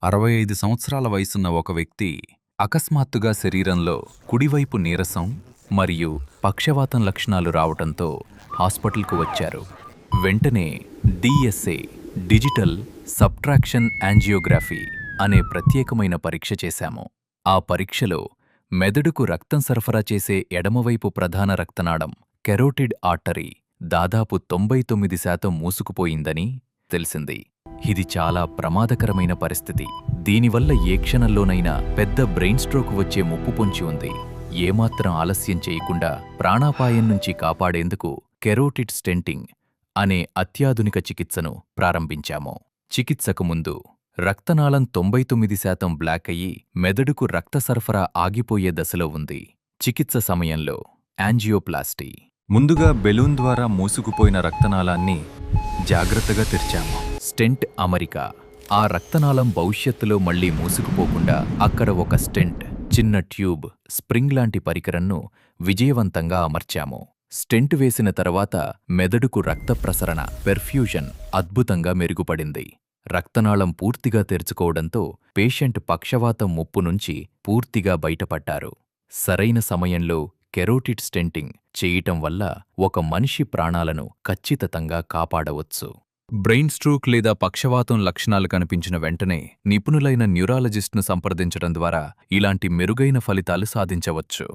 65 సంవత్సరాల వయసున్న ఒక వ్యక్తి అకస్మాత్తుగా శరీరంలో కుడివైపు నీరసం మరియు పక్షవాతం లక్షణాలు రావటంతో హాస్పిటల్కు వచ్చారు. వెంటనే డిఎస్ఏ డిజిటల్ సబ్ట్రాక్షన్ యాంజియోగ్రఫీ అనే ప్రత్యేకమైన పరీక్ష చేశాము. ఆ పరీక్షలో మెదడుకు రక్తం సరఫరా చేసే ఎడమవైపు ప్రధాన రక్తనాళం కెరోటిడ్ ఆర్టరీ దాదాపు 99% మూసుకుపోయిందని తెలిసింది. ఇది చాలా ప్రమాదకరమైన పరిస్థితి. దీనివల్ల ఏ క్షణంలోనైనా పెద్ద బ్రెయిన్ స్ట్రోక్ వచ్చే ముప్పు పొంచి ఉంది. ఏమాత్రం ఆలస్యం చేయకుండా ప్రాణాపాయం నుంచి కాపాడేందుకు కెరోటిడ్ స్టెంటింగ్ అనే అత్యాధునిక చికిత్సను ప్రారంభించాము. చికిత్సకు ముందు రక్తనాళం 99% బ్లాక్ అయ్యి మెదడుకు రక్త సరఫరా ఆగిపోయే దశలో ఉంది. చికిత్స సమయంలో యాంజియోప్లాస్టీ ముందుగా బెలూన్ ద్వారా మూసుకుపోయిన రక్తనాళాన్ని జాగ్రత్తగా తెరిచాము. స్టెంట్ అమరిక ఆ రక్తనాళం భవిష్యత్తులో మళ్లీ మూసుకుపోకుండా అక్కడ ఒక స్టెంట్ చిన్న ట్యూబ్ స్ప్రింగ్ లాంటి పరికరంను విజయవంతంగా అమర్చాము. స్టెంట్ వేసిన తర్వాత మెదడుకు రక్త ప్రసరణ పెర్ఫ్యూజన్ అద్భుతంగా మెరుగుపడింది. రక్తనాళం పూర్తిగా తెరుచుకోవడంతో పేషెంట్ పక్షవాతం ముప్పు నుంచి పూర్తిగా బయటపడ్డారు. సరైన సమయంలో కెరోటిడ్ స్టెంటింగ్ చేయటం వల్ల ఒక మనిషి ప్రాణాలను ఖచ్చితంగా కాపాడవచ్చు. బ్రెయిన్ స్ట్రోక్ లేదా పక్షవాతం లక్షణాలు కనిపించిన వెంటనే నిపుణులైన న్యూరాలజిస్ట్ను సంప్రదించడం ద్వారా ఇలాంటి మెరుగైన ఫలితాలు సాధించవచ్చు.